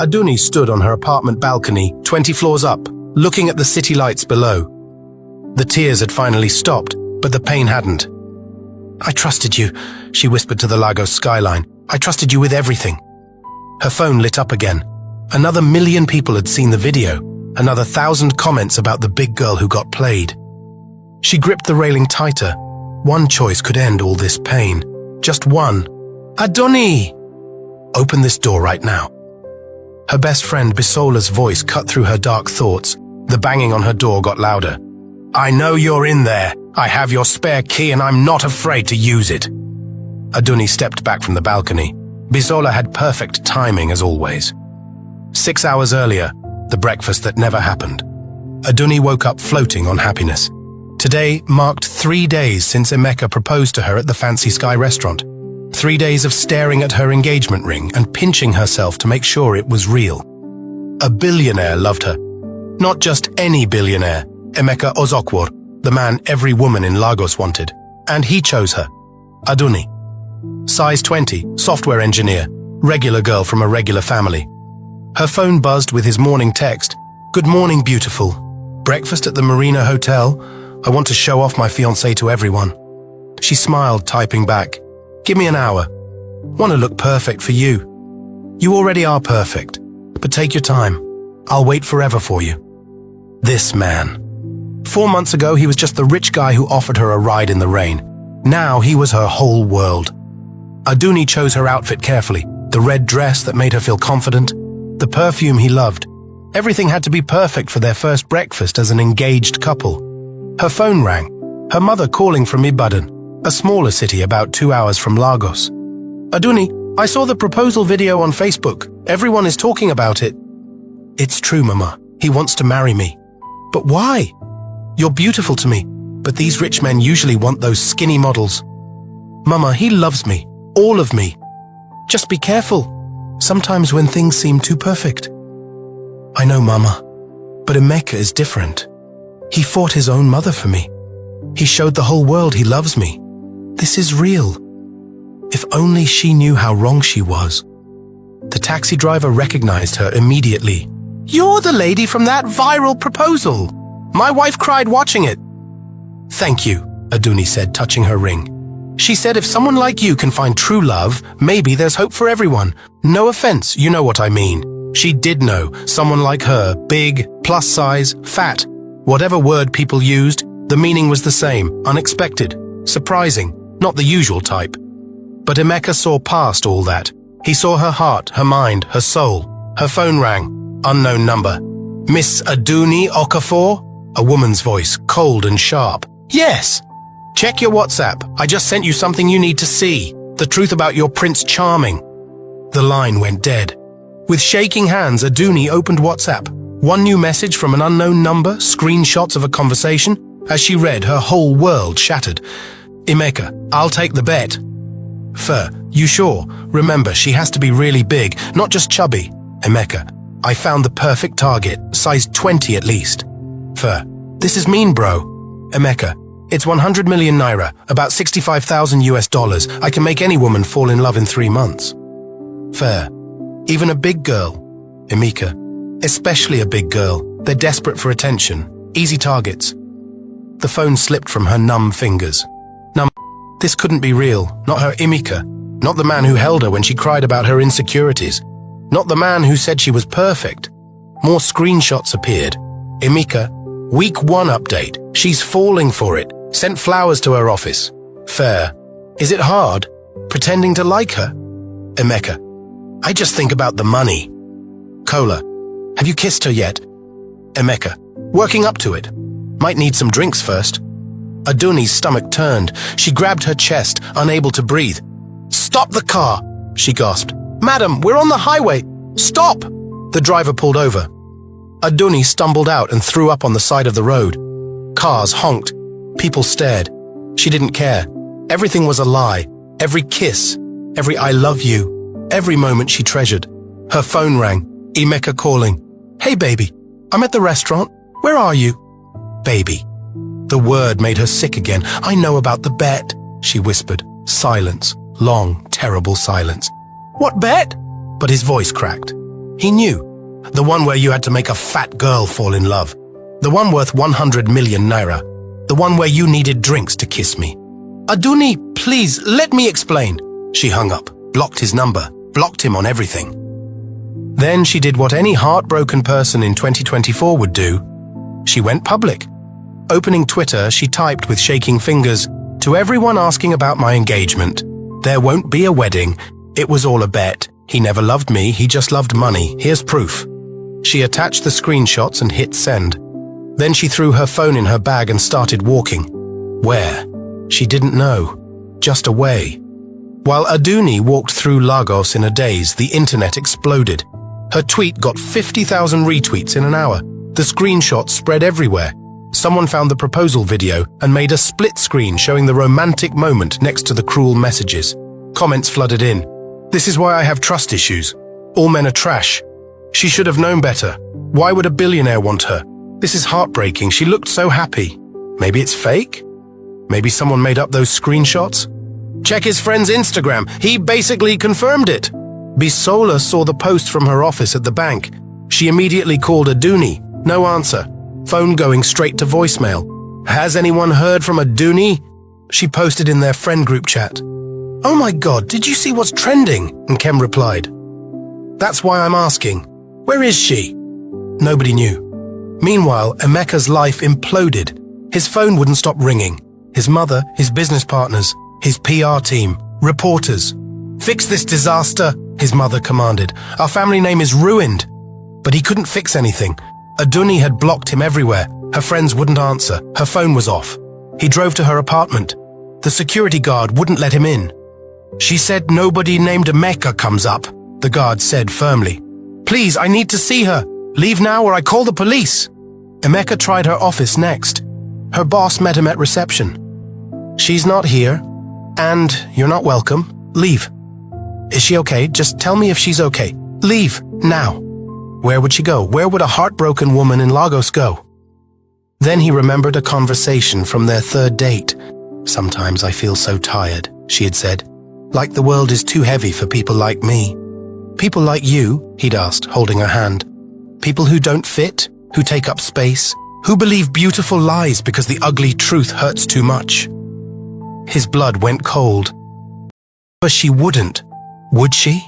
Aduni stood on her apartment balcony, 20 floors up, looking at the city lights below. The tears had finally stopped, but the pain hadn't. "I trusted you," she whispered to the Lagos skyline. "I trusted you with everything." Her phone lit up again. Another 1,000,000 people had seen the video, another 1,000 comments about the big girl who got played. She gripped the railing tighter. One choice could end all this pain. Just one. "Adoni! Open this door right now." Her best friend Bisola's voice cut through her dark thoughts. The banging on her door got louder. "I know you're in there. I have your spare key and I'm not afraid to use it." Aduni stepped back from the balcony. Bisola had perfect timing as always. 6 hours earlier, the breakfast that never happened. Aduni woke up floating on happiness. Today marked 3 days since Emeka proposed to her at the Fancy Sky restaurant. 3 days of staring at her engagement ring and pinching herself to make sure it was real. A billionaire loved her. Not just any billionaire, Emeka Ozokwor, the man every woman in Lagos wanted. And he chose her. Aduni. Size 20, software engineer, regular girl from a regular family. Her phone buzzed with his morning text. "Good morning, beautiful. Breakfast at the Marina Hotel. I want to show off my fiancé to everyone." She smiled, typing back. "Give me an hour. Want to look perfect for you. You already are perfect, but take your time. I'll wait forever for you." This man. 4 months ago, he was just the rich guy who offered her a ride in the rain. Now he was her whole world. Aduni chose her outfit carefully, the red dress that made her feel confident, the perfume he loved. Everything had to be perfect for their first breakfast as an engaged couple. Her phone rang, her mother calling from Ibadan, a smaller city about 2 hours from Lagos. "Aduni, I saw the proposal video on Facebook. Everyone is talking about it." "It's true, Mama. He wants to marry me." "But why? You're beautiful to me, but these rich men usually want those skinny models." "Mama, he loves me. All of me. Just be careful. Sometimes when things seem too perfect." "I know, Mama, but Emeka is different. He fought his own mother for me. He showed the whole world he loves me. This is real. If only she knew how wrong she was." The taxi driver recognized her immediately. "You're the lady from that viral proposal. My wife cried watching it." "Thank you," Aduni said, touching her ring. She said if someone like you can find true love, maybe there's hope for everyone. No offense, you know what I mean. She did know someone like her, big, plus size, fat. Whatever word people used, the meaning was the same, unexpected, surprising, not the usual type. But Emeka saw past all that. He saw her heart, her mind, her soul. Her phone rang. Unknown number. "Miss Aduni Okafor?" A woman's voice, cold and sharp. "Yes. Check your WhatsApp. I just sent you something you need to see. The truth about your Prince Charming." The line went dead. With shaking hands, Aduni opened WhatsApp. One new message from an unknown number, screenshots of a conversation. As she read, her whole world shattered. "Emeka, I'll take the bet." "Fur, you sure? Remember, she has to be really big, not just chubby." "Emeka, I found the perfect target, size 20 at least." "Fur, this is mean, bro." "Emeka, it's 100 million naira, about $65,000 US. I can make any woman fall in love in 3 months." "Fair. Even a big girl." "Emeka, especially a big girl. They're desperate for attention. Easy targets." The phone slipped from her numb fingers. This couldn't be real. Not her Emeka. Not the man who held her when she cried about her insecurities. Not the man who said she was perfect. More screenshots appeared. Emeka, week 1 update. She's falling for it. Sent flowers to her office. Fair. Is it hard? Pretending to like her? Emeka, I just think about the money. Kola, have you kissed her yet? Emeka, working up to it. Might need some drinks first. Aduni's stomach turned. She grabbed her chest, unable to breathe. "Stop the car!" she gasped. "Madam, we're on the highway! Stop!" The driver pulled over. Aduni stumbled out and threw up on the side of the road. Cars honked. People stared. She didn't care. Everything was a lie. Every kiss, every I love you, every moment she treasured. Her phone rang. Emeka calling. "Hey, baby, I'm at the restaurant. Where are you?" Baby. The word made her sick again. "I know about the bet," she whispered. Silence. Long, terrible silence. "What bet?" But his voice cracked. He knew. The one where you had to make a fat girl fall in love. The one worth 100 million naira. The one where you needed drinks to kiss me. Aduni, please, let me explain. She hung up, blocked his number, blocked him on everything. Then she did what any heartbroken person in 2024 would do. She went public. Opening Twitter, she typed with shaking fingers, "To everyone asking about my engagement, there won't be a wedding. It was all a bet. He never loved me, he just loved money. Here's proof." She attached the screenshots and hit send. Then she threw her phone in her bag and started walking. Where? She didn't know. Just away. While Aduni walked through Lagos in a daze, the internet exploded. Her tweet got 50,000 retweets in an hour. The screenshots spread everywhere. Someone found the proposal video and made a split screen showing the romantic moment next to the cruel messages. Comments flooded in. "This is why I have trust issues. All men are trash. She should have known better. Why would a billionaire want her? This is heartbreaking. She looked so happy. Maybe it's fake? Maybe someone made up those screenshots? Check his friend's Instagram. He basically confirmed it." Bisola saw the post from her office at the bank. She immediately called Aduni. No answer. Phone going straight to voicemail. "Has anyone heard from Aduni?" She posted in their friend group chat. "Oh my God, did you see what's trending?" And Kem replied. "That's why I'm asking. Where is she?" Nobody knew. Meanwhile, Emeka's life imploded. His phone wouldn't stop ringing. His mother, his business partners, his PR team, reporters. "Fix this disaster," his mother commanded. "Our family name is ruined." But he couldn't fix anything. Aduni had blocked him everywhere. Her friends wouldn't answer. Her phone was off. He drove to her apartment. The security guard wouldn't let him in. "She said nobody named Emeka comes up," the guard said firmly. "Please, I need to see her. Leave now or I call the police." Emeka tried her office next. Her boss met him at reception. "She's not here, and you're not welcome. Leave." "Is she okay? Just tell me if she's okay. Leave, now." Where would she go? Where would a heartbroken woman in Lagos go? Then he remembered a conversation from their third date. "Sometimes I feel so tired," she had said. "Like the world is too heavy for people like me." "People like you?" he'd asked, holding her hand. "People who don't fit, who take up space, who believe beautiful lies because the ugly truth hurts too much." His blood went cold. But she wouldn't, would she?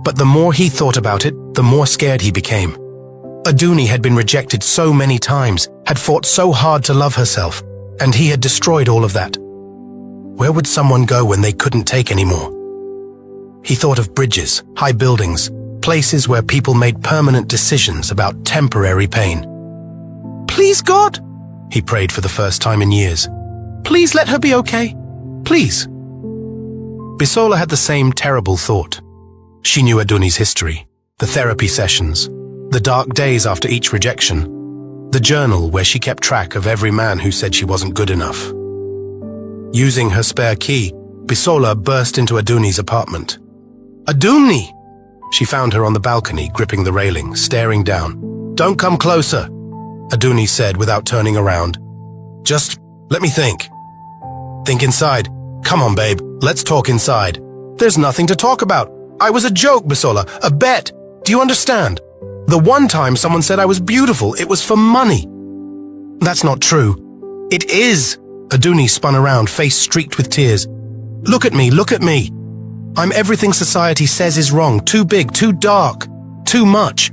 But the more he thought about it, the more scared he became. Aduni had been rejected so many times, had fought so hard to love herself, and he had destroyed all of that. Where would someone go when they couldn't take anymore? He thought of bridges, high buildings, places where people made permanent decisions about temporary pain. "Please, God," he prayed for the first time in years. "Please let her be okay. Please." Bisola had the same terrible thought. She knew Aduni's history, the therapy sessions, the dark days after each rejection, the journal where she kept track of every man who said she wasn't good enough. Using her spare key, Bisola burst into Aduni's apartment. "Aduni!" She found her on the balcony, gripping the railing, staring down. "Don't come closer," Aduni said without turning around. "Just let me think." "Think inside. Come on, babe, let's talk inside." "There's nothing to talk about. I was a joke, Bisola, a bet. Do you understand? The one time someone said I was beautiful, it was for money." "That's not true." "It is." Aduni spun around, face streaked with tears. Look at me, look at me. I'm everything society says is wrong, too big, too dark, too much.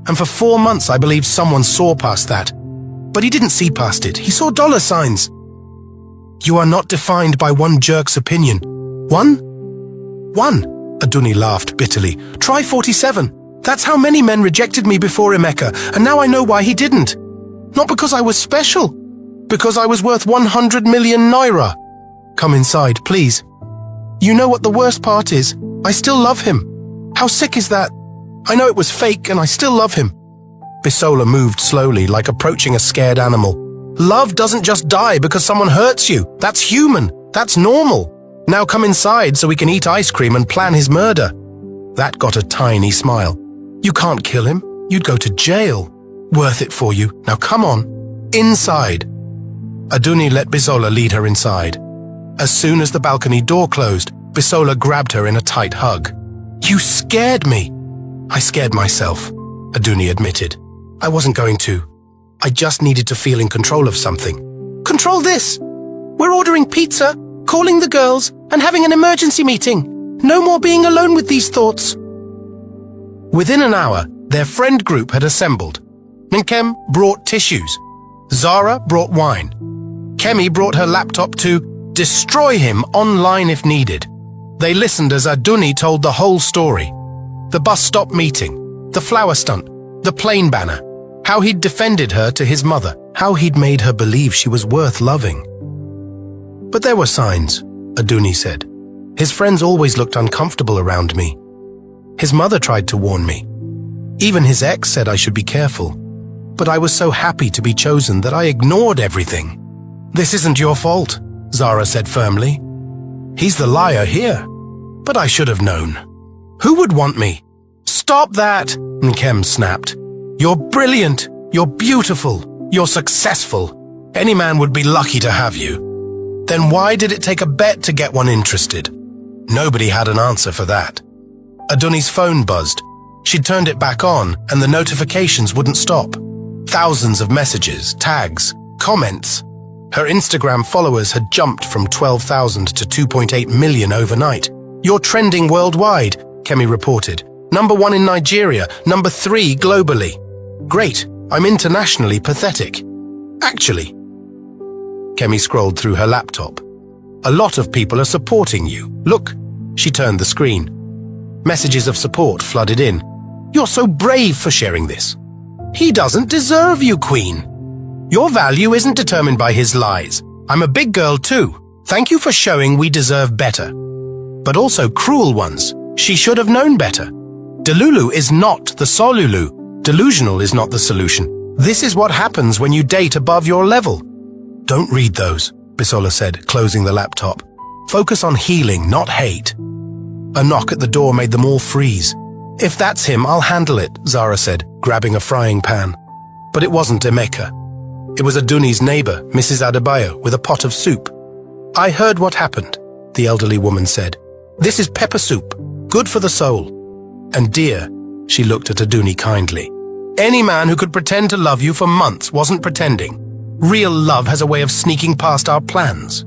And for 4 months I believed someone saw past that. But he didn't see past it, he saw dollar signs. You are not defined by one jerk's opinion. One? Aduni laughed bitterly. Try 47. That's how many men rejected me before Emeka, and now I know why he didn't. Not because I was special, because I was worth 100 million naira. Come inside, please. You know what the worst part is? I still love him. How sick is that? I know it was fake, and I still love him. Bisola moved slowly, like approaching a scared animal. Love doesn't just die because someone hurts you. That's human. That's normal. Now come inside so we can eat ice cream and plan his murder. That got a tiny smile. You can't kill him. You'd go to jail. Worth it for you. Now come on. Inside. Aduni let Bisola lead her inside. As soon as the balcony door closed, Bisola grabbed her in a tight hug. You scared me. I scared myself, Aduni admitted. I wasn't going to. I just needed to feel in control of something. Control this! We're ordering pizza, calling the girls, and having an emergency meeting. No more being alone with these thoughts. Within an hour, their friend group had assembled. Minkem brought tissues. Zara brought wine. Kemi brought her laptop to destroy him online if needed. They listened as Aduni told the whole story. The bus stop meeting, the flower stunt, the plane banner, how he'd defended her to his mother, how he'd made her believe she was worth loving. But there were signs, Aduni said. His friends always looked uncomfortable around me. His mother tried to warn me. Even his ex said I should be careful. But I was so happy to be chosen that I ignored everything. This isn't your fault, Zara said firmly. He's the liar here. But I should have known. Who would want me? Stop that, Nkem snapped. You're brilliant. You're beautiful. You're successful. Any man would be lucky to have you. Then why did it take a bet to get one interested? Nobody had an answer for that. Aduni's phone buzzed. She'd turned it back on, and the notifications wouldn't stop. Thousands of messages, tags, comments. Her Instagram followers had jumped from 12,000 to 2.8 million overnight. You're trending worldwide, Kemi reported. #1 in Nigeria, #3 globally. Great, I'm internationally pathetic. Actually, Kemi scrolled through her laptop. A lot of people are supporting you. Look, she turned the screen. Messages of support flooded in. You're so brave for sharing this. He doesn't deserve you, Queen. Your value isn't determined by his lies. I'm a big girl too. Thank you for showing we deserve better. But also cruel ones. She should have known better. Delulu is not the solulu. Delusional is not the solution. This is what happens when you date above your level. Don't read those, Bisola said, closing the laptop. Focus on healing, not hate. A knock at the door made them all freeze. If that's him, I'll handle it, Zara said, grabbing a frying pan. But it wasn't Emeka. It was Aduni's neighbor, Mrs. Adebayo, with a pot of soup. I heard what happened, the elderly woman said. This is pepper soup, good for the soul. And dear, she looked at Aduni kindly. Any man who could pretend to love you for months wasn't pretending. Real love has a way of sneaking past our plans.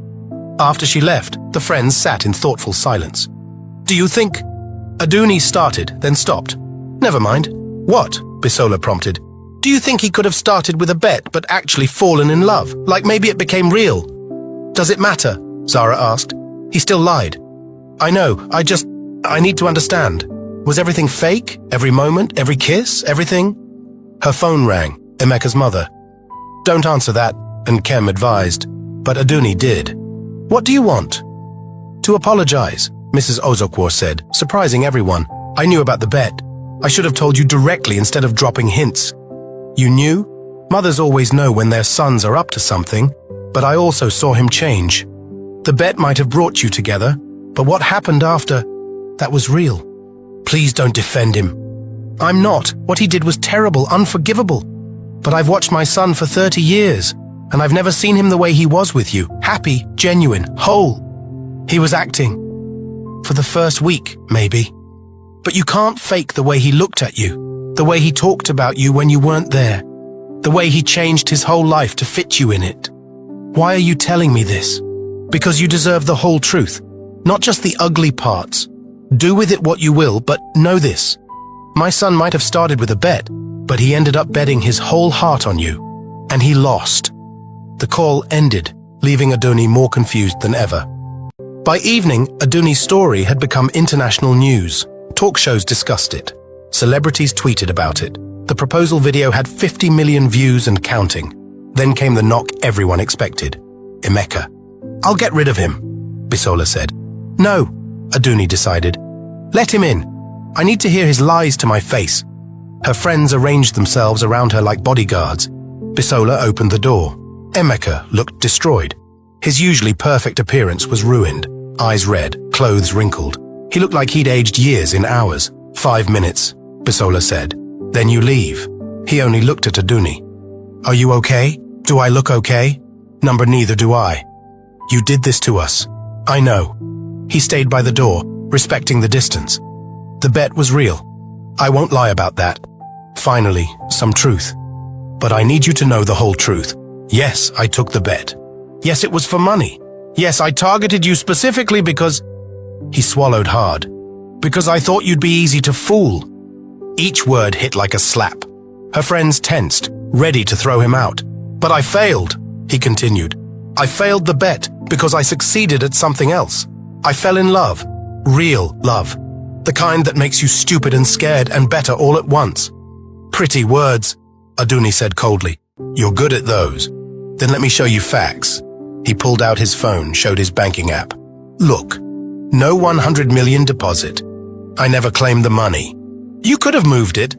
After she left, the friends sat in thoughtful silence. Do you think? Aduni started, then stopped. Never mind. What? Bisola prompted. Do you think he could have started with a bet but actually fallen in love? Like maybe it became real? Does it matter? Zara asked. He still lied. I know, I need to understand. Was everything fake? Every moment? Every kiss? Everything? Her phone rang, Emeka's mother. Don't answer that, and Kem advised. But Aduni did. What do you want? To apologize, Mrs. Ozokwo said, surprising everyone. I knew about the bet. I should have told you directly instead of dropping hints. You knew? Mothers always know when their sons are up to something, but I also saw him change. The bet might have brought you together, but what happened after, that was real. Please don't defend him. I'm not. What he did was terrible, unforgivable. But I've watched my son for 30 years, and I've never seen him the way he was with you. Happy, genuine, whole. He was acting. For the first week, maybe. But you can't fake the way he looked at you, the way he talked about you when you weren't there, the way he changed his whole life to fit you in it. Why are you telling me this? Because you deserve the whole truth, not just the ugly parts. Do with it what you will, but know this. My son might have started with a bet, but he ended up betting his whole heart on you, and he lost. The call ended, leaving Aduni more confused than ever. By evening, Aduni's story had become international news. Talk shows discussed it. Celebrities tweeted about it. The proposal video had 50 million views and counting. Then came the knock everyone expected. Emeka. I'll get rid of him, Bisola said. No, Aduni decided. Let him in. I need to hear his lies to my face. Her friends arranged themselves around her like bodyguards. Bisola opened the door. Emeka looked destroyed. His usually perfect appearance was ruined. Eyes red, clothes wrinkled. He looked like he'd aged years in hours. 5 minutes, Bisola said. Then you leave. He only looked at Aduni. Are you okay? Do I look okay? Neither do I. You did this to us. I know. He stayed by the door, respecting the distance. The bet was real. I won't lie about that. Finally, some truth. But I need you to know the whole truth. Yes, I took the bet. Yes, it was for money. Yes, I targeted you specifically because—" He swallowed hard. "Because I thought you'd be easy to fool." Each word hit like a slap. Her friends tensed, ready to throw him out. "But I failed," he continued. "I failed the bet because I succeeded at something else. I fell in love. Real love. The kind that makes you stupid and scared and better all at once." "Pretty words," Aduni said coldly. "You're good at those. Then let me show you facts." He pulled out his phone, showed his banking app. "Look, no 100 million deposit. I never claimed the money. You could have moved it.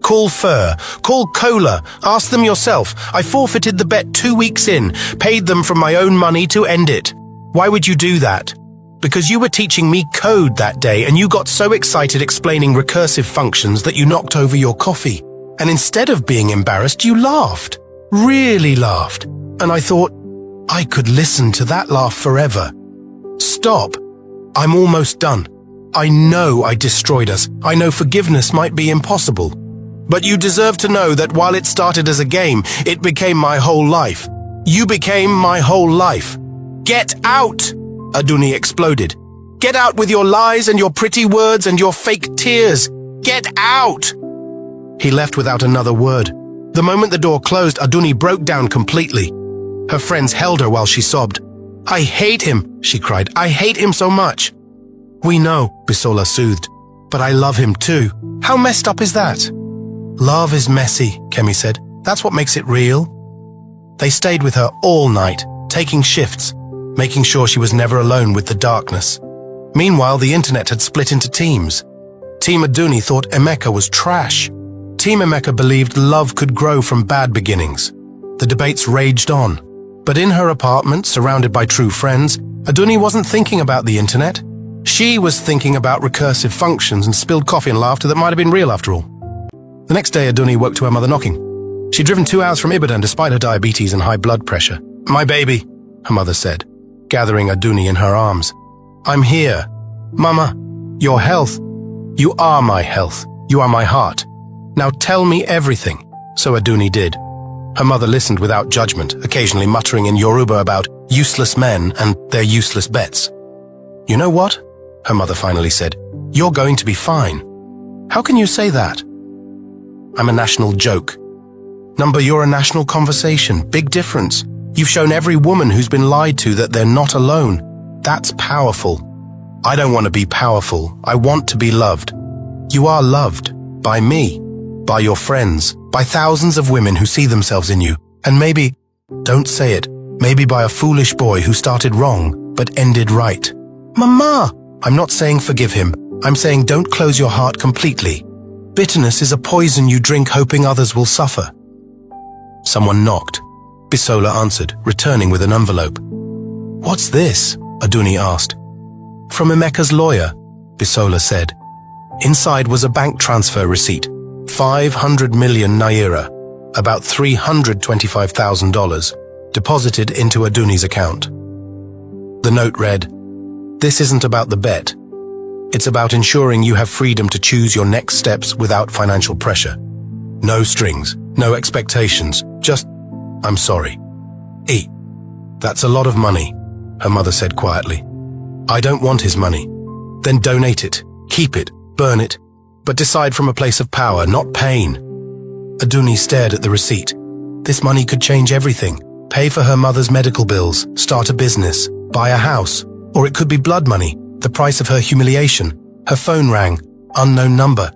Call Fur, call Cola, ask them yourself. I forfeited the bet 2 weeks in, paid them from my own money to end it. Why would you do that? Because you were teaching me code that day and you got so excited explaining recursive functions that you knocked over your coffee. And instead of being embarrassed, you laughed. Really laughed. And I thought, I could listen to that laugh forever. Stop. I'm almost done. I know I destroyed us. I know forgiveness might be impossible. But you deserve to know that while it started as a game, it became my whole life. You became my whole life. Get out! Aduni exploded. Get out with your lies and your pretty words and your fake tears. Get out! He left without another word. The moment the door closed, Aduni broke down completely. Her friends held her while she sobbed. I hate him, she cried. I hate him so much. We know, Bisola soothed. But I love him too. How messed up is that? Love is messy, Kemi said. That's what makes it real. They stayed with her all night, taking shifts, making sure she was never alone with the darkness. Meanwhile, the internet had split into teams. Team Aduni thought Emeka was trash. Team Emeka believed love could grow from bad beginnings. The debates raged on. But in her apartment, surrounded by true friends, Aduni wasn't thinking about the internet. She was thinking about recursive functions and spilled coffee and laughter that might have been real after all. The next day, Aduni woke to her mother knocking. She'd driven 2 hours from Ibadan despite her diabetes and high blood pressure. My baby, her mother said, gathering Aduni in her arms. I'm here. Mama, your health. You are my health. You are my heart. Now tell me everything. So Aduni did. Her mother listened without judgment, occasionally muttering in Yoruba about useless men and their useless bets. You know what? Her mother finally said. You're going to be fine. How can you say that? I'm a national joke. Number, you're a national conversation. Big difference. You've shown every woman who's been lied to that they're not alone. That's powerful. I don't want to be powerful. I want to be loved. You are loved. By me. By your friends. By thousands of women who see themselves in you. And maybe, don't say it, maybe by a foolish boy who started wrong, but ended right. Mama! I'm not saying forgive him. I'm saying don't close your heart completely. Bitterness is a poison you drink hoping others will suffer. Someone knocked. Bisola answered, returning with an envelope. What's this? Aduni asked. From Emeka's lawyer, Bisola said. Inside was a bank transfer receipt. 500 million naira, about $325,000, deposited into Aduni's account. The note read, This isn't about the bet. It's about ensuring you have freedom to choose your next steps without financial pressure. No strings, no expectations, just, I'm sorry. That's a lot of money, her mother said quietly. I don't want his money. Then donate it, keep it, burn it, but decide from a place of power, not pain. Aduni stared at the receipt. This money could change everything. Pay for her mother's medical bills, start a business, buy a house, or it could be blood money, the price of her humiliation. Her phone rang, unknown number.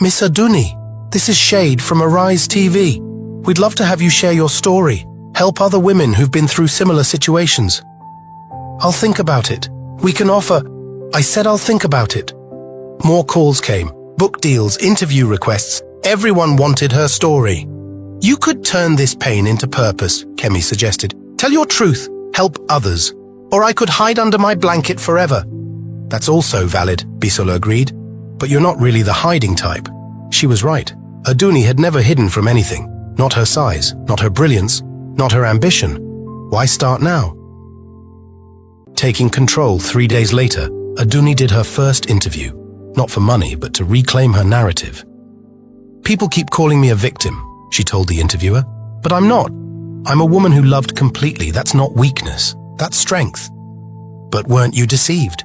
Miss Aduni, this is Shade from Arise TV. We'd love to have you share your story, help other women who've been through similar situations. I'll think about it. We can offer... I said I'll think about it. More calls came. Book deals, interview requests. Everyone wanted her story. You could turn this pain into purpose, Kemi suggested. Tell your truth, help others. Or I could hide under my blanket forever. That's also valid, Bisola agreed. But you're not really the hiding type. She was right. Aduni had never hidden from anything. Not her size, not her brilliance, not her ambition. Why start now? Taking control 3 days later, Aduni did her first interview. Not for money, but to reclaim her narrative. "People keep calling me a victim," she told the interviewer, "but I'm not. I'm a woman who loved completely. That's not weakness. That's strength." "But weren't you deceived?"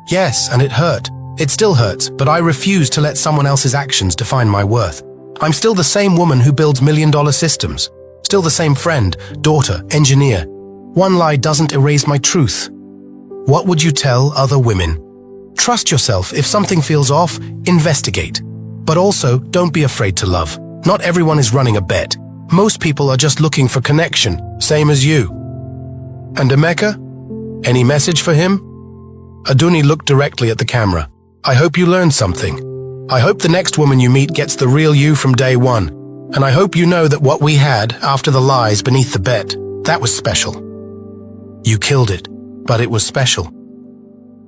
"Yes, and it hurt. It still hurts, but I refuse to let someone else's actions define my worth. I'm still the same woman who builds million-dollar systems. Still the same friend, daughter, engineer. One lie doesn't erase my truth." What would you tell other women? Trust yourself. If something feels off, investigate. But also, don't be afraid to love. Not everyone is running a bet. Most people are just looking for connection, same as you. And Emeka? Any message for him? Aduni looked directly at the camera. "I hope you learned something. I hope the next woman you meet gets the real you from day one. And I hope you know that what we had after the lies beneath the bet, that was special. You killed it, but it was special."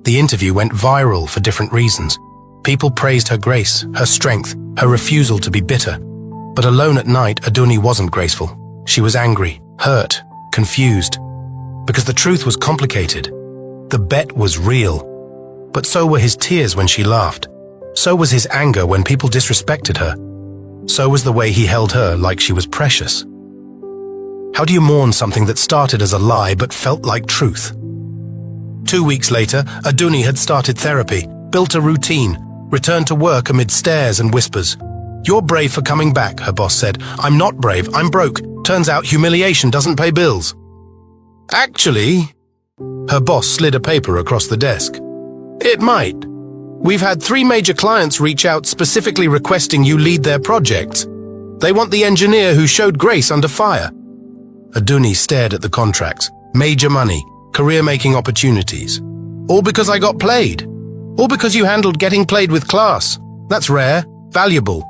The interview went viral for different reasons. People praised her grace, her strength, her refusal to be bitter. But alone at night, Aduni wasn't graceful. She was angry, hurt, confused. Because the truth was complicated. The bet was real. But so were his tears when she laughed. So was his anger when people disrespected her. So was the way he held her like she was precious. How do you mourn something that started as a lie but felt like truth? 2 weeks later, Aduni had started therapy, built a routine, returned to work amid stares and whispers. "You're brave for coming back," her boss said. "I'm not brave, I'm broke. Turns out humiliation doesn't pay bills." "Actually," her boss slid a paper across the desk, "it might. We've had 3 major clients reach out specifically requesting you lead their projects. They want the engineer who showed grace under fire." Aduni stared at the contracts. Major money, career-making opportunities. "All because I got played. All because you handled getting played with class. That's rare, valuable."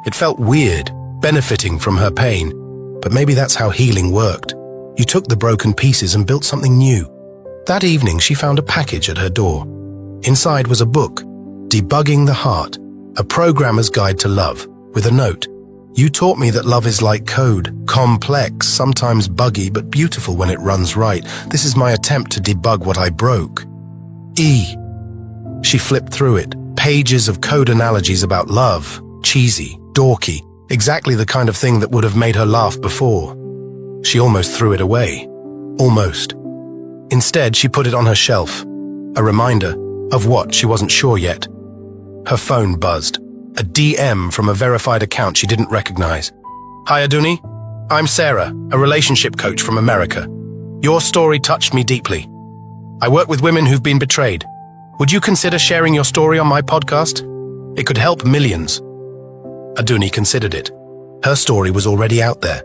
It felt weird, benefiting from her pain. But maybe that's how healing worked. You took the broken pieces and built something new. That evening, she found a package at her door. Inside was a book, Debugging the Heart, a programmer's guide to love, with a note. "You taught me that love is like code, complex, sometimes buggy, but beautiful when it runs right. This is my attempt to debug what I broke. E." She flipped through it, pages of code analogies about love, cheesy, dorky, exactly the kind of thing that would have made her laugh before. She almost threw it away. Almost. Instead, she put it on her shelf. A reminder of what she wasn't sure yet. Her phone buzzed. A DM from a verified account she didn't recognize. "Hi, Aduni. I'm Sarah, a relationship coach from America. Your story touched me deeply. I work with women who've been betrayed. Would you consider sharing your story on my podcast? It could help millions." Aduni considered it. Her story was already out there.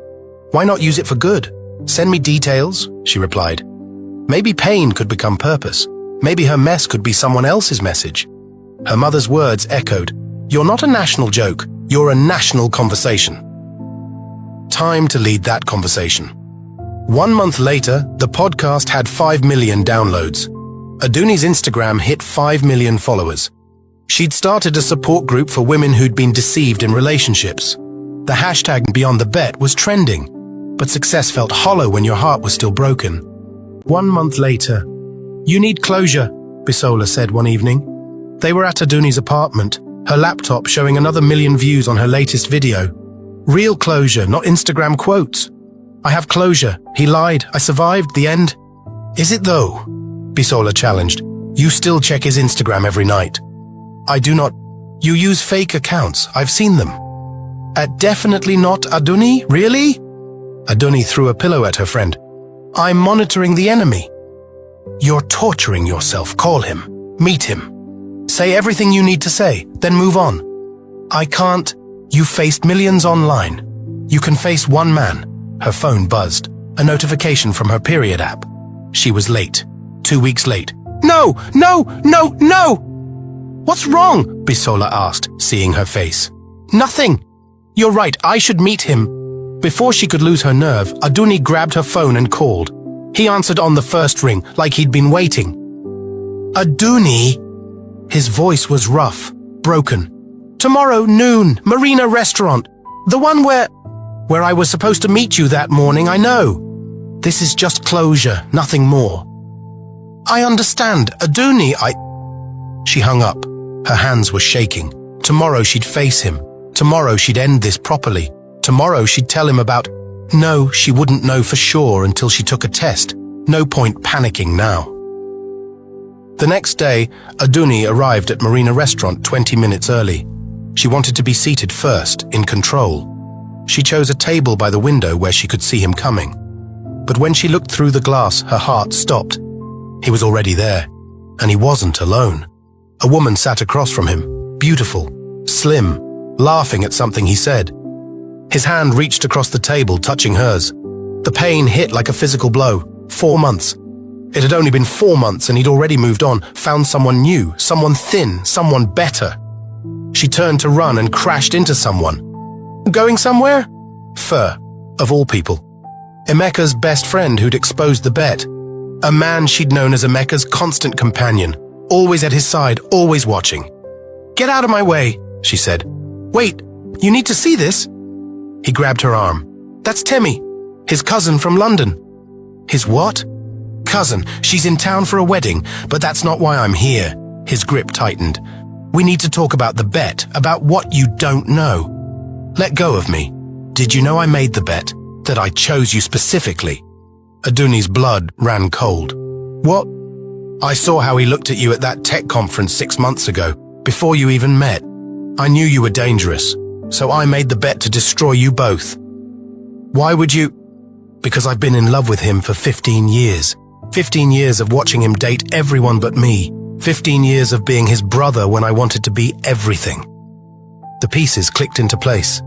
"Why not use it for good? Send me details," she replied. Maybe pain could become purpose. Maybe her mess could be someone else's message. Her mother's words echoed, "You're not a national joke, you're a national conversation." Time to lead that conversation. 1 month later, the podcast had 5 million downloads. Aduni's Instagram hit 5 million followers. She'd started a support group for women who'd been deceived in relationships. The hashtag Beyond the Bet was trending, but success felt hollow when your heart was still broken. 1 month later, "You need closure," Bisola said one evening. They were at Aduni's apartment, her laptop showing another 1 million views on her latest video. "Real closure, not Instagram quotes. I have closure. He lied. I survived. The end." "Is it though?" Bisola challenged. "You still check his Instagram every night." "I do not." "You use fake accounts. I've seen them." Definitely not Aduni, really?" Aduni threw a pillow at her friend. "I'm monitoring the enemy." "You're torturing yourself. Call him. Meet him. Say everything you need to say, then move on." "I can't." "You've faced millions online. You can face one man." Her phone buzzed. A notification from her period app. She was late. 2 weeks late. "No, no, no, no!" "What's wrong?" Bisola asked, seeing her face. "Nothing. You're right, I should meet him." Before she could lose her nerve, Aduni grabbed her phone and called. He answered on the first ring, like he'd been waiting. "Aduni?" His voice was rough, broken. "Tomorrow noon, Marina Restaurant. The one where I was supposed to meet you that morning, I know. This is just closure, nothing more." "I understand. Aduni, She hung up. Her hands were shaking. Tomorrow she'd face him. Tomorrow she'd end this properly. Tomorrow she'd tell him about... No, she wouldn't know for sure until she took a test. No point panicking now. The next day, Aduni arrived at Marina Restaurant 20 minutes early. She wanted to be seated first, in control. She chose a table by the window where she could see him coming. But when she looked through the glass, her heart stopped. He was already there, and he wasn't alone. A woman sat across from him, beautiful, slim, laughing at something he said. His hand reached across the table, touching hers. The pain hit like a physical blow. 4 months. It had only been 4 months and he'd already moved on, found someone new, someone thin, someone better. She turned to run and crashed into someone. Going somewhere? Fur, of all people. Emeka's best friend who'd exposed the bet. A man she'd known as Emeka's constant companion, always at his side, always watching. "Get out of my way," she said. "Wait, you need to see this." He grabbed her arm. "That's Temi, his cousin from London." "His what?" "Cousin. She's in town for a wedding, but that's not why I'm here." His grip tightened. "We need to talk about the bet, about what you don't know. Let go of me. Did you know I made the bet? That I chose you specifically?" Aduni's blood ran cold. "What?" "I saw how he looked at you at that tech conference 6 months ago, before you even met. I knew you were dangerous, so I made the bet to destroy you both." "Why would you?" "Because I've been in love with him for 15 years. 15 years of watching him date everyone but me. 15 years of being his brother when I wanted to be everything." The pieces clicked into place.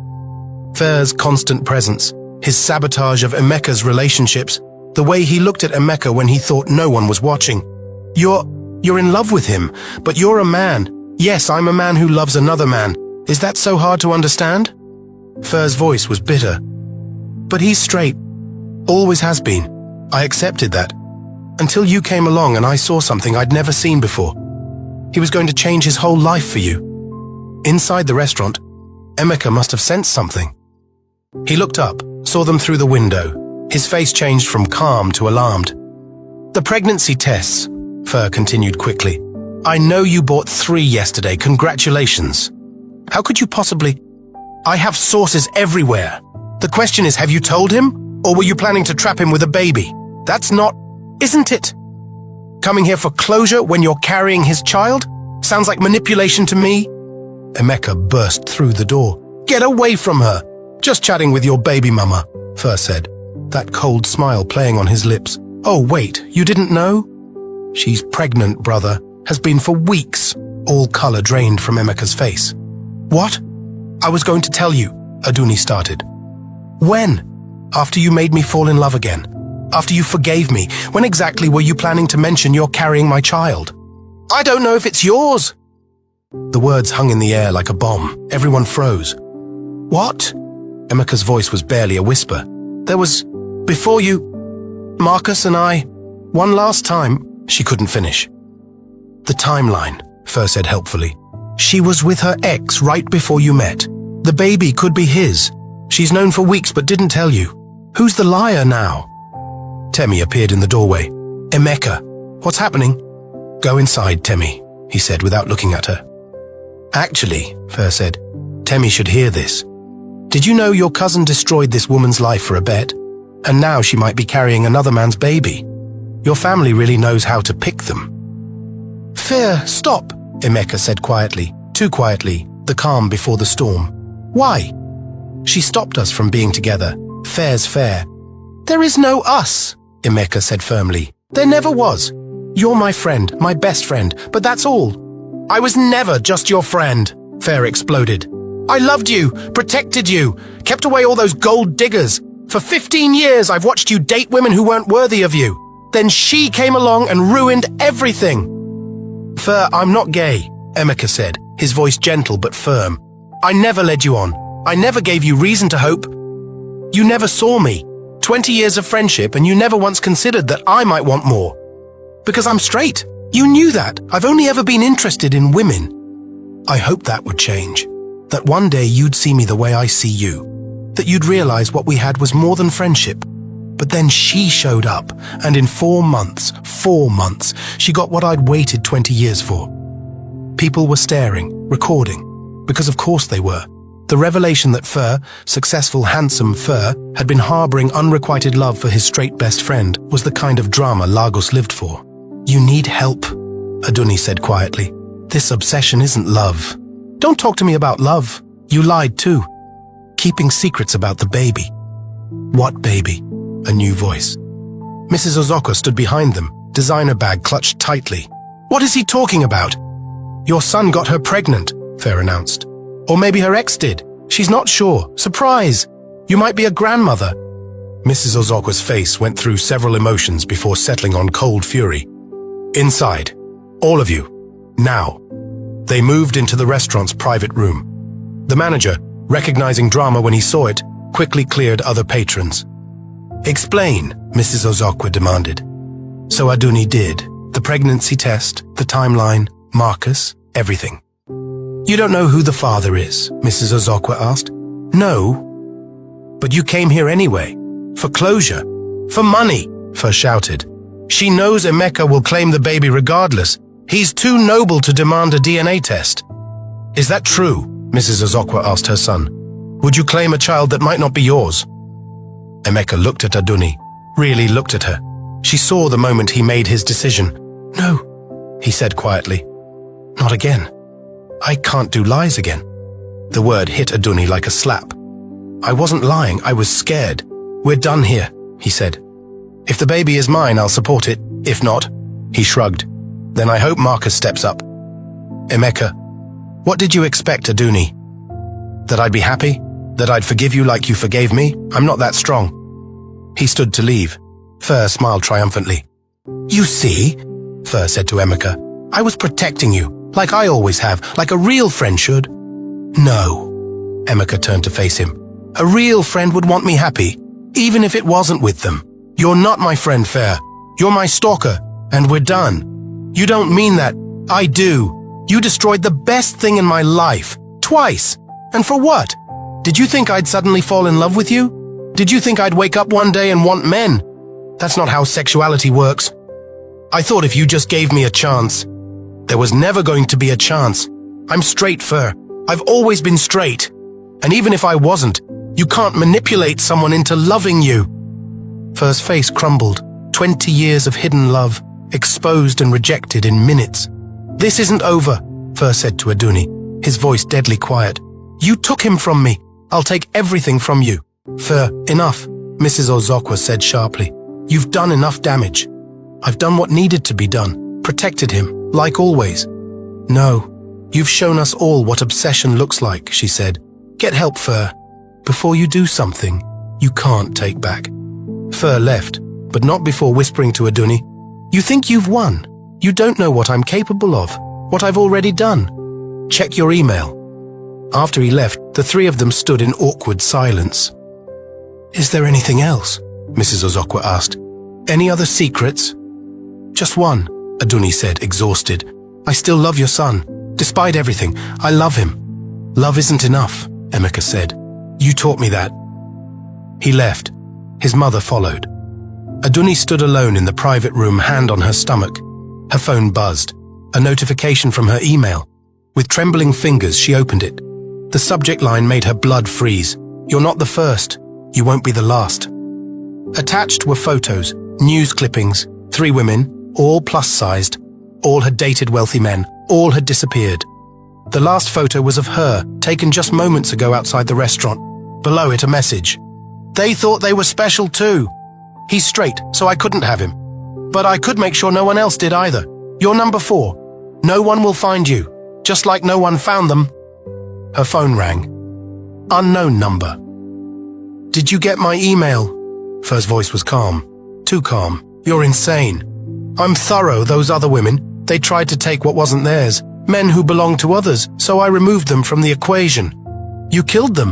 Fer's constant presence, his sabotage of Emeka's relationships, the way he looked at Emeka when he thought no one was watching. You're in love with him, but you're a man. Yes, I'm a man who loves another man. Is that so hard to understand?" Fer's voice was bitter. "But he's straight. Always has been. I accepted that. Until you came along and I saw something I'd never seen before. He was going to change his whole life for you." Inside the restaurant, Emeka must have sensed something. He looked up, saw them through the window. His face changed from calm to alarmed. "The pregnancy tests," Fer continued quickly. "I know you bought 3 yesterday. Congratulations. How could you possibly... I have sources everywhere. The question is, have you told him? Or were you planning to trap him with a baby? That's not... Isn't it? Coming here for closure when you're carrying his child? Sounds like manipulation to me." Emeka burst through the door. "Get away from her. Just chatting with your baby mama," Fer said, that cold smile playing on his lips. "Oh, wait, you didn't know?" "She's pregnant, brother. Has been for weeks." All color drained from Emeka's face. "What?" "I was going to tell you," Aduni started. "When?" "After you made me fall in love again. After you forgave me. When exactly were you planning to mention you're carrying my child?" "I don't know if it's yours." The words hung in the air like a bomb. Everyone froze. "What?" Emeka's voice was barely a whisper. "There was... before you... Marcus and I... one last time..." She couldn't finish. "The timeline," Fer said helpfully. "She was with her ex right before you met. The baby could be his. She's known for weeks but didn't tell you. Who's the liar now?" Temi appeared in the doorway. "Emeka, what's happening?" "Go inside, Temi," he said without looking at her. "Actually," Fer said, "Temi should hear this. Did you know your cousin destroyed this woman's life for a bet? And now she might be carrying another man's baby. Your family really knows how to pick them." "Fer, stop," Emeka said quietly, too quietly, the calm before the storm. "Why?" "She stopped us from being together. Fair's fair." "There is no us," Emeka said firmly. "There never was. You're my friend, my best friend, but that's all." "I was never just your friend," Fer exploded. "I loved you, protected you, kept away all those gold diggers. For 15 years I've watched you date women who weren't worthy of you. Then she came along and ruined everything." "Fer, I'm not gay," Emeka said, his voice gentle but firm. "I never led you on. I never gave you reason to hope. You never saw me. 20 years of friendship and you never once considered that I might want more. Because I'm straight. You knew that. I've only ever been interested in women. I hoped that would change. That one day you'd see me the way I see you. That you'd realize what we had was more than friendship. But then she showed up, and in 4 months, she got what I'd waited 20 years for. People were staring, recording, because of course they were. The revelation that Fur, successful, handsome Fur, had been harboring unrequited love for his straight best friend was the kind of drama Lagos lived for. "You need help," Aduni said quietly. "This obsession isn't love. Don't talk to me about love. You lied too. Keeping secrets about the baby." "What baby?" A new voice. Mrs. Ozokwa stood behind them, designer bag clutched tightly. "What is he talking about?" "Your son got her pregnant," Fur announced. "Or maybe her ex did. She's not sure. Surprise! You might be a grandmother." Mrs. Ozokwa's face went through several emotions before settling on cold fury. "Inside. All of you. Now." They moved into the restaurant's private room. The manager, recognizing drama when he saw it, quickly cleared other patrons. "Explain," Mrs. Ozokwa demanded. So Aduni did. The pregnancy test, the timeline, Marcus, everything. "You don't know who the father is?" Mrs. Ozokwa asked. "No." "But you came here anyway. For closure. For money," Fur shouted. "She knows Emeka will claim the baby regardless. He's too noble to demand a DNA test." "Is that true?" Mrs. Ozokwa asked her son. "Would you claim a child that might not be yours?" Emeka looked at Aduni, really looked at her. She saw the moment he made his decision. "No," he said quietly. "Not again. I can't do lies again." The word hit Aduni like a slap. "I wasn't lying, I was scared. We're done here," he said. "If the baby is mine, I'll support it. If not," he shrugged. "Then I hope Marcus steps up." "Emeka, what did you expect, Aduni? That I'd be happy? That I'd forgive you like you forgave me? I'm not that strong." He stood to leave. Fur smiled triumphantly. "You see," Fur said to Emeka, "I was protecting you, like I always have, like a real friend should." "No," Emeka turned to face him. "A real friend would want me happy, even if it wasn't with them. You're not my friend, Fur. You're my stalker, and we're done." "You don't mean that." "I do. You destroyed the best thing in my life, twice. And for what? Did you think I'd suddenly fall in love with you? Did you think I'd wake up one day and want men? That's not how sexuality works. I thought if you just gave me a chance." "There was never going to be a chance. I'm straight, Fur. I've always been straight. And even if I wasn't, you can't manipulate someone into loving you." Fur's face crumbled. 20 years of hidden love, exposed and rejected in minutes. "This isn't over," Fur said to Aduni, his voice deadly quiet. "You took him from me. I'll take everything from you." "Fur, enough," Mrs. Ozokwa said sharply. "You've done enough damage. I've done what needed to be done, protected him, like always." "No, you've shown us all what obsession looks like," she said. "Get help, Fur. Before you do something you can't take back." Fur left, but not before whispering to Aduni, "You think you've won? You don't know what I'm capable of, what I've already done. Check your email." After he left, the three of them stood in awkward silence. "Is there anything else?" Mrs. Ozokwa asked. "Any other secrets?" "Just one," Aduni said, exhausted. "I still love your son. Despite everything, I love him." "Love isn't enough," Emeka said. "You taught me that." He left. His mother followed. Aduni stood alone in the private room, hand on her stomach. Her phone buzzed. A notification from her email. With trembling fingers, she opened it. The subject line made her blood freeze. "You're not the first. You won't be the last." Attached were photos, news clippings, 3 women, all plus-sized. All had dated wealthy men. All had disappeared. The last photo was of her, taken just moments ago outside the restaurant. Below it, a message. "They thought they were special too. He's straight, so I couldn't have him. But I could make sure no one else did either. You're number 4. No one will find you, just like no one found them." Her phone rang. Unknown number. "Did you get my email?" Fur's voice was calm. Too calm. "You're insane. I'm thorough, those other women. They tried to take what wasn't theirs, men who belonged to others, so I removed them from the equation." "You killed them."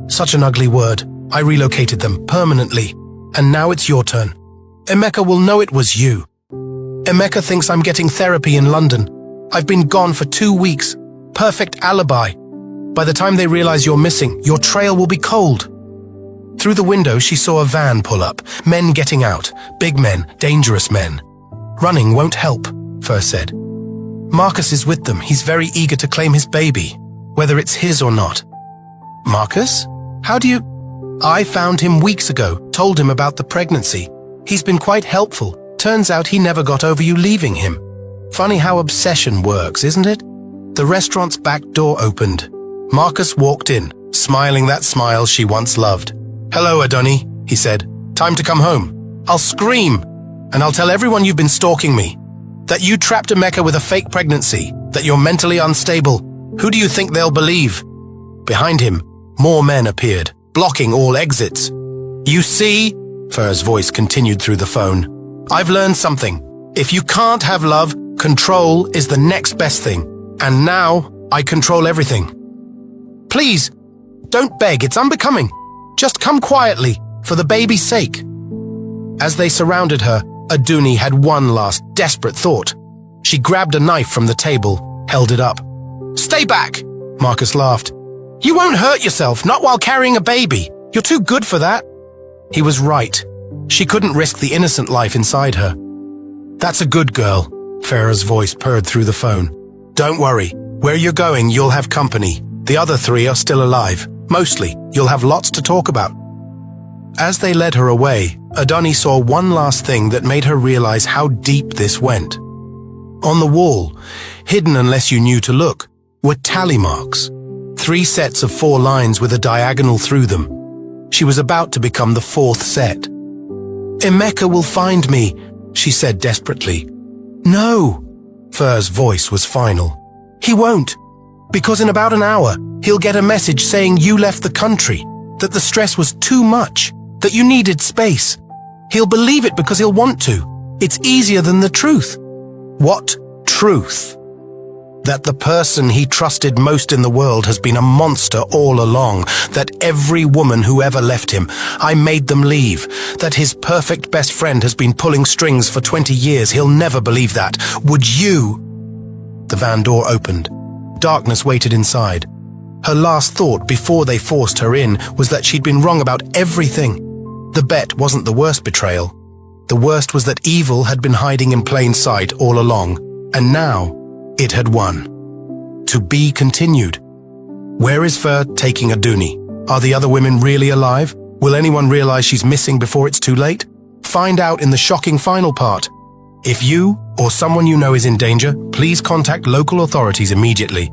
"Such an ugly word. I relocated them permanently. And now it's your turn. Emeka will know it was you. Emeka thinks I'm getting therapy in London. I've been gone for 2 weeks. Perfect alibi. By the time they realize you're missing, your trail will be cold." Through the window, she saw a van pull up, men getting out, big men, dangerous men. "Running won't help," Fur said. Marcus is with them. He's very eager to claim his baby, whether it's his or not. Marcus? How do you... I found him weeks ago, told him about the pregnancy. He's been quite helpful. Turns out he never got over you leaving him. Funny how obsession works, isn't it? The restaurant's back door opened. Marcus walked in, smiling that smile she once loved. "Hello, Adoni," he said. "Time to come home. I'll scream, and I'll tell everyone you've been stalking me. That you trapped Emeka with a fake pregnancy, that you're mentally unstable. Who do you think they'll believe?" Behind him, more men appeared, blocking all exits. "You see," Fur's voice continued through the phone, "I've learned something. If you can't have love, control is the next best thing. And now, I control everything. Please, don't beg, it's unbecoming. Just come quietly, for the baby's sake." As they surrounded her, Aduni had one last desperate thought. She grabbed a knife from the table, held it up. "Stay back," Marcus laughed. "You won't hurt yourself, not while carrying a baby. You're too good for that." He was right. She couldn't risk the innocent life inside her. "That's a good girl," Farah's voice purred through the phone. "Don't worry. Where you're going, you'll have company. The other three are still alive. Mostly, you'll have lots to talk about." As they led her away, Adoni saw one last thing that made her realize how deep this went. On the wall, hidden unless you knew to look, were tally marks. 3 sets of 4 lines with a diagonal through them. She was about to become the 4th set. "Emeka will find me," she said desperately. "No," Fur's voice was final. "He won't. Because in about an hour, he'll get a message saying you left the country, that the stress was too much, that you needed space. He'll believe it because he'll want to. It's easier than the truth." "What truth?" "That the person he trusted most in the world has been a monster all along, that every woman who ever left him, I made them leave, that his perfect best friend has been pulling strings for 20 years. He'll never believe that. Would you?" The van door opened. Darkness waited inside. Her last thought before they forced her in was that she'd been wrong about everything. The bet wasn't the worst betrayal. The worst was that evil had been hiding in plain sight all along, and now it had won. To be continued. Where is Fur taking Aduni? Are the other women really alive? Will anyone realize she's missing before it's too late? Find out in the shocking final part. If you or someone you know is in danger, please contact local authorities immediately.